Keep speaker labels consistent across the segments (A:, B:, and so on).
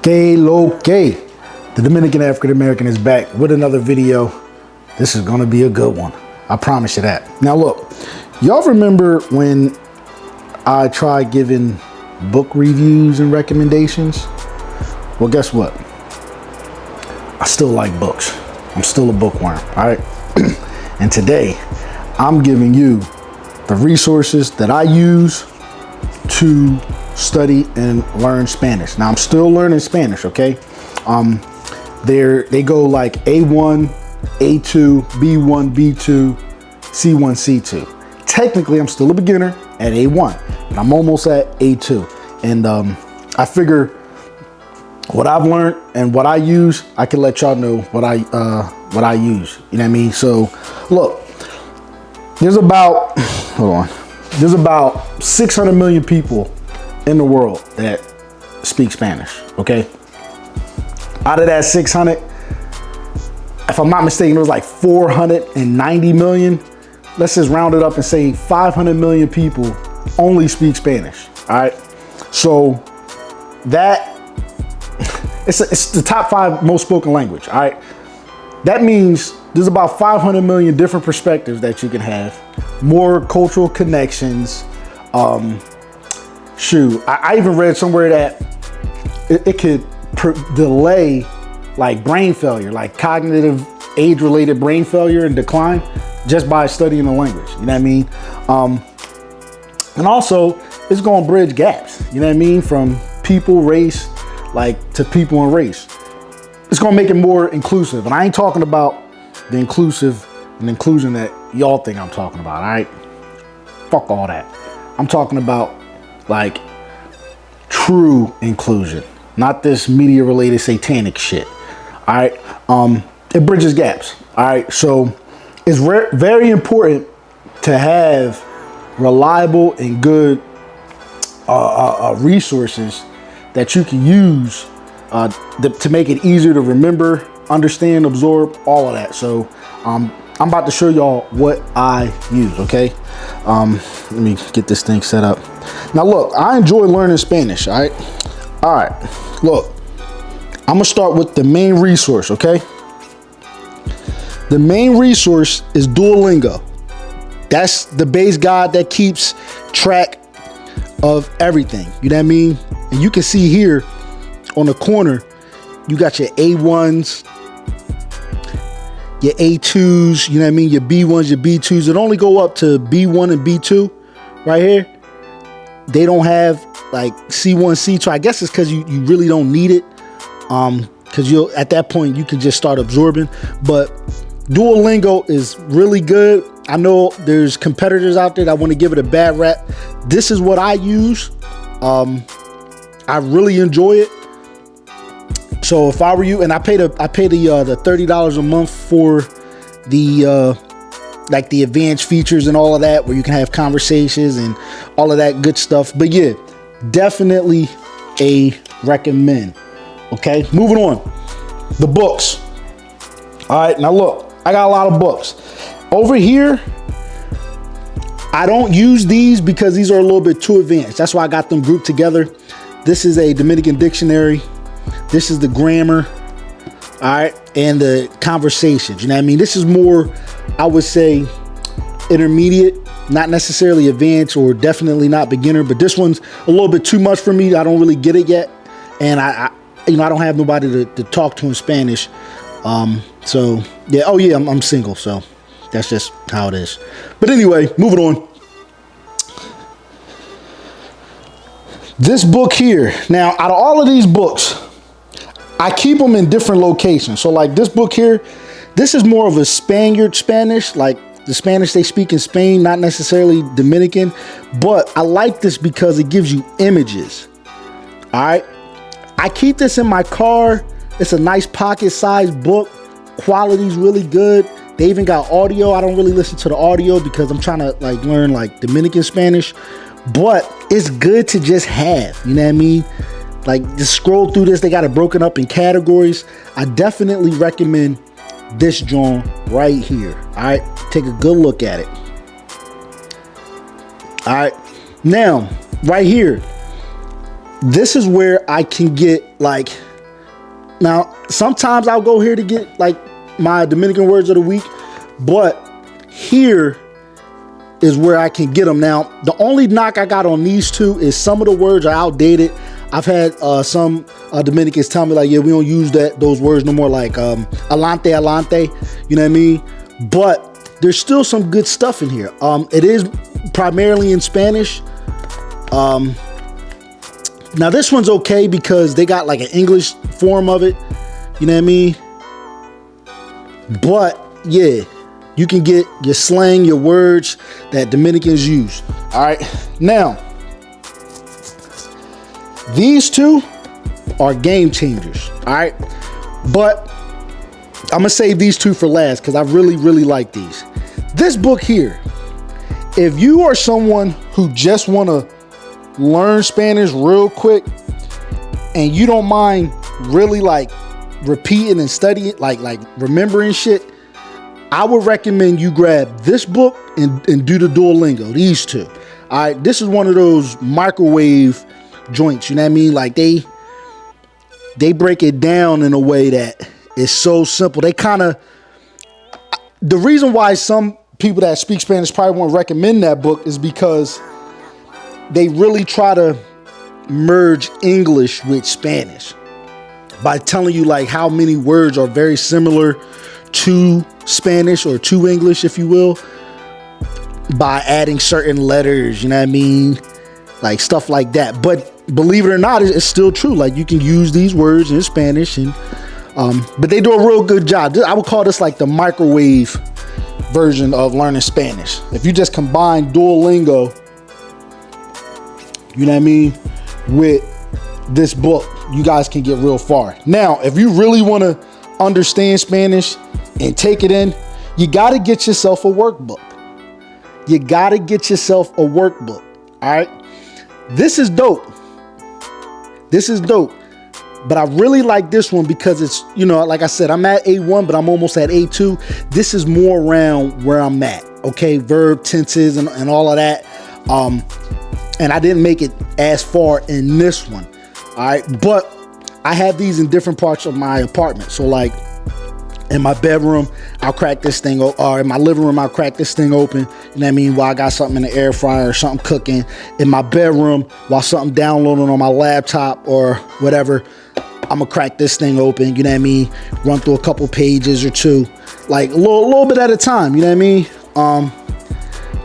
A: Que lo que? The Dominican African American is back with another video. This is gonna be a good one. I promise you that. Now look, y'all remember when I tried giving book reviews and recommendations? Well, guess what? I still like books. I'm still a bookworm, all right? And today, I'm giving you the resources that I use to study and learn Spanish. Now, I'm still learning Spanish, okay? They go like A1, A2, B1, B2, C1, C2. Technically, I'm still a beginner at A1, and I'm almost at A2. And I figure what I've learned and what I use, I can let y'all know what I use. You know what I mean? So, look, there's about 600 million people in the world that speak Spanish, okay? Out of that 600, if I'm not mistaken, it was like 490 million. Let's just round it up and say 500 million people only speak Spanish, all right? So that, it's the top 5 most spoken language, all right? That means there's about 500 million different perspectives that you can have, more cultural connections. I even read somewhere that it could delay like brain failure, like cognitive age-related brain failure and decline just by studying the language, you know what I mean? And also it's gonna bridge gaps, you know what I mean? From people, race, like to people and race. It's gonna make it more inclusive. And I ain't talking about the inclusive and inclusion that y'all think I'm talking about, all right? Fuck all that. I'm talking about like true inclusion, not this media related satanic shit, all right? It bridges gaps, all right? So it's very important to have reliable and good resources that you can use to make it easier to remember, understand, absorb, all of that. So I'm about to show y'all what I use, okay? Let me get this thing set up. Now look, I enjoy learning Spanish, all right? All right, look, I'm gonna start with the main resource, okay? The main resource is Duolingo. That's the base guide that keeps track of everything, you know what I mean? And you can see here on the corner, you got your A1s, your A2s, you know what I mean? Your B1s, your B2s. It only go up to B1 and B2 right here. They don't have like C1, C2. I guess it's because you really don't need it. Because you'll at that point you can just start absorbing. But Duolingo is really good. I know there's competitors out there that want to give it a bad rap. This is what I use. I really enjoy it. So if I were you, and I pay the $30 a month for the like the advanced features and all of that, where you can have conversations and all of that good stuff. But yeah, definitely a recommend. Okay, moving on. The books. All right, now look, I got a lot of books over here. I don't use these because these are a little bit too advanced. That's why I got them grouped together. This is a Dominican dictionary. This is the grammar, all right, and the conversations. You know what I mean? This is more, I would say, intermediate, not necessarily advanced, or definitely not beginner. But this one's a little bit too much for me. I don't really get it yet, and I don't have nobody to talk to in Spanish. So yeah, oh yeah, I'm single, so that's just how it is. But anyway, moving on. This book here. Now, out of all of these books, I keep them in different locations. So like this book here, this is more of a Spaniard Spanish, like the Spanish they speak in Spain, not necessarily Dominican. But I like this because it gives you images. All right. I keep this in my car. It's a nice pocket-sized book. Quality's really good. They even got audio. I don't really listen to the audio because I'm trying to like learn like Dominican Spanish. But it's good to just have, you know what I mean? Like just scroll through this. They got it broken up in categories. I definitely recommend this joint right here. All right, take a good look at it. All right, now right here, this is where I can get like Now, sometimes I'll go here to get like my Dominican words of the week, but here is where I can get them. Now, the only knock I got on these two is some of the words are outdated. I've had some Dominicans tell me like, yeah, we don't use those words no more, like alante, you know what I mean? But there's still some good stuff in here. It is primarily in Spanish. Now this one's okay because they got like an English form of it, you know what I mean? But yeah, you can get your slang, your words that Dominicans use. All right, now these two are game changers. All right, but I'm gonna save these two for last because I really like these. This book here, if you are someone who just want to learn Spanish real quick and you don't mind really like repeating and studying, like remembering shit, I would recommend you grab this book and do the Duolingo, these two. All right, this is one of those microwave joints, you know what I mean? Like they break it down in a way that is so simple. They kind of, the reason why some people that speak Spanish probably won't recommend that book is because they really try to merge English with Spanish by telling you like how many words are very similar to Spanish or to English, if you will, by adding certain letters, you know what I mean? Like stuff like that. But believe it or not, it's still true. Like you can use these words in Spanish and but they do a real good job. I would call this like the microwave version of learning Spanish. If you just combine Duolingo, you know what I mean, with this book, you guys can get real far. Now, if you really want to understand Spanish and take it in, you got to get yourself a workbook. You got to get yourself a workbook. All right. This is dope. This is dope. But I really like this one because it's, you know, like I said, I'm at A1, but I'm almost at A2. This is more around where I'm at. Okay. Verb, tenses, and all of that. And I didn't make it as far in this one. All right. But I have these in different parts of my apartment. So like in my bedroom, I'll crack this thing, or in my living room, I'll crack this thing open. You know what I mean? While I got something in the air fryer or something cooking. In my bedroom, while something downloading on my laptop or whatever, I'm gonna crack this thing open. You know what I mean? Run through a couple pages or two, like a little bit at a time. You know what I mean?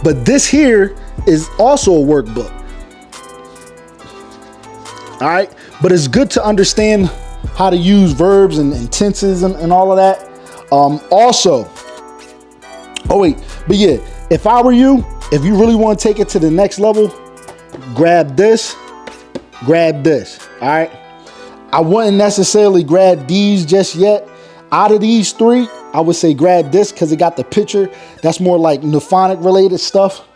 A: But this here is also a workbook. All right, but it's good to understand how to use verbs and tenses and all of that. Also, oh wait, but yeah, if I were you, if you really want to take it to the next level, grab this, all right? I wouldn't necessarily grab these just yet. Out of these three, I would say grab this because it got the picture. That's more like neuphonic related stuff.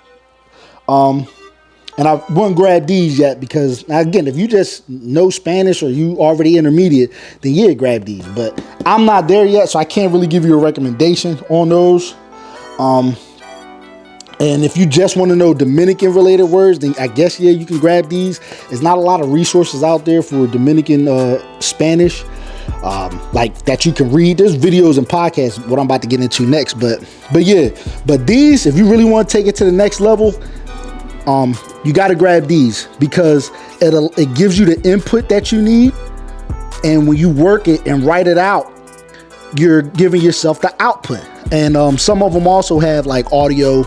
A: And I wouldn't grab these yet because, again, if you just know Spanish or you already intermediate, then yeah, grab these. But I'm not there yet, so I can't really give you a recommendation on those. And if you just want to know Dominican related words, then I guess, yeah, you can grab these. There's not a lot of resources out there for Dominican Spanish, like that you can read. There's videos and podcasts, what I'm about to get into next. But yeah, but these, if you really want to take it to the next level, you got to grab these because it gives you the input that you need. And when you work it and write it out, you're giving yourself the output. And some of them also have like audio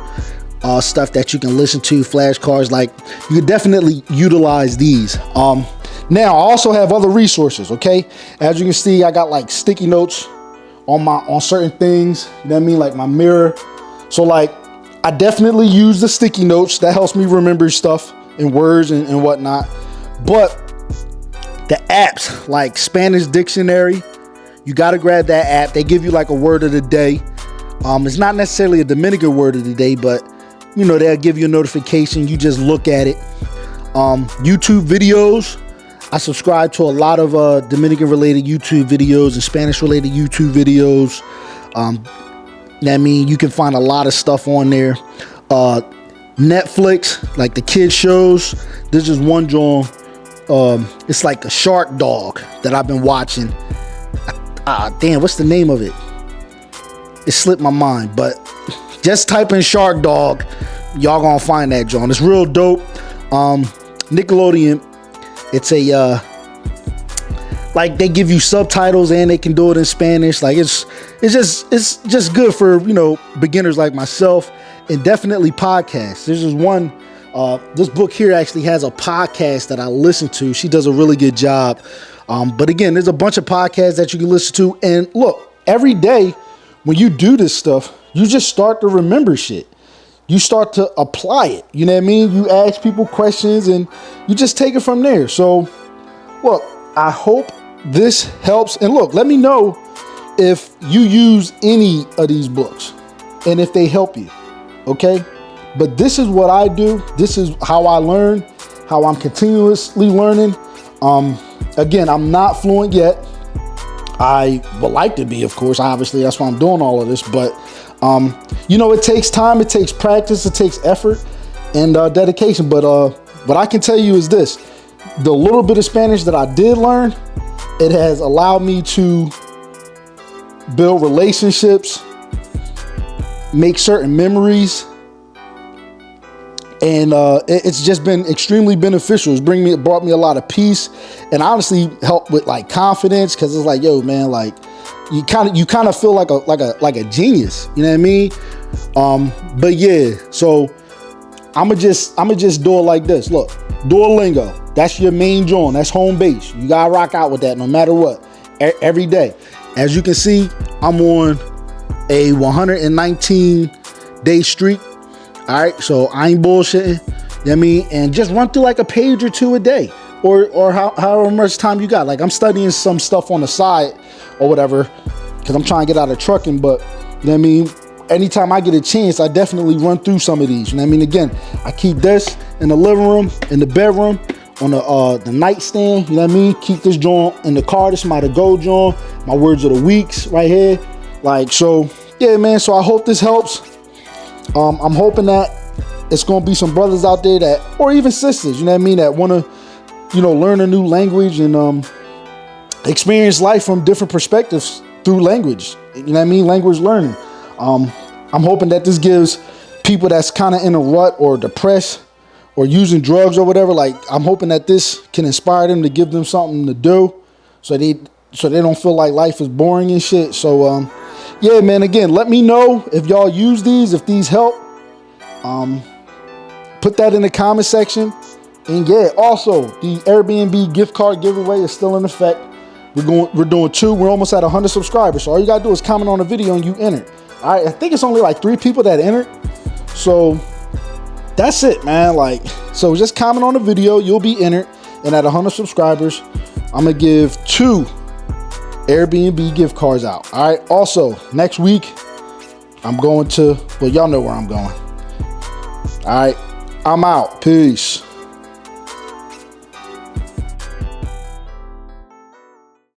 A: stuff that you can listen to, flashcards. Like you can definitely utilize these. Now I also have other resources. Okay, as you can see, I got like sticky notes on certain things. You know what I mean, like my mirror. So like I definitely use the sticky notes. That helps me remember stuff and words and whatnot. But the apps like Spanish Dictionary, you got to grab that app. They give you like a word of the day. It's not necessarily a Dominican word of the day, but you know, they'll give you a notification. You just look at it. YouTube videos. I subscribe to a lot of Dominican related YouTube videos and Spanish related YouTube videos. I mean, you can find a lot of stuff on there. Netflix, like the kids shows. This is one joint. It's like a shark dog that I've been watching. damn, what's the name of it? It slipped my mind, but just type in Shark Dog. Y'all gonna find that, John. It's real dope. Nickelodeon. It's a like they give you subtitles and they can do it in Spanish. Like it's just good for, you know, beginners like myself, and definitely podcasts. There's just one. This book here actually has a podcast that I listen to. She does a really good job. But again, there's a bunch of podcasts that you can listen to. And look, every day when you do this stuff, you just start to remember shit. You start to apply it. You know what I mean? You ask people questions and you just take it from there. So, look, I hope this helps. And look, let me know if you use any of these books and if they help you. Okay? But this is what I do. This is how I learn, how I'm continuously learning. Again, I'm not fluent yet. I would like to be, of course. Obviously, that's why I'm doing all of this. But, you know, it takes time, it takes practice, it takes effort and dedication. But what I can tell you is this. The little bit of Spanish that I did learn, it has allowed me to build relationships, make certain memories. And it's just been extremely beneficial. It brought me a lot of peace, and honestly helped with like confidence, because it's like, yo, man, like you kind of feel like a genius. You know what I mean? But yeah, so I'ma just do it like this. Look, Duolingo, that's your main joint. That's home base. You gotta rock out with that no matter what, every day. As you can see, I'm on a 119 day streak. All right, so I ain't bullshitting, you know what I mean? And just run through like a page or two a day, or however much time you got. Like I'm studying some stuff on the side or whatever, because I'm trying to get out of trucking, but you know what I mean? Anytime I get a chance, I definitely run through some of these, you know what I mean? Again, I keep this in the living room, in the bedroom, on the nightstand, you know what I mean? Keep this joint in the car. This is my to-go joint, my words of the weeks right here. Like, so yeah, man, so I hope this helps. I'm hoping that it's going to be some brothers out there that, or even sisters, you know what I mean, that want to, you know, learn a new language and experience life from different perspectives through language. You know what I mean? Language learning. I'm hoping that this gives people that's kind of in a rut or depressed or using drugs or whatever, like I'm hoping that this can inspire them to give them something to do so they don't feel like life is boring and shit. So, yeah, man, again, let me know if y'all use these, if these help. Put that in the comment section. And yeah, also, the Airbnb gift card giveaway is still in effect. We're doing 2. We're almost at 100 subscribers. So all you got to do is comment on the video and you enter. All right, I think it's only like 3 people that entered. So that's it, man. Like, so just comment on the video. You'll be entered. And at 100 subscribers, I'm going to give 2 Airbnb gift cards out. All right. Also, next week, I'm going to, well, y'all know where I'm going. All right. I'm out. Peace.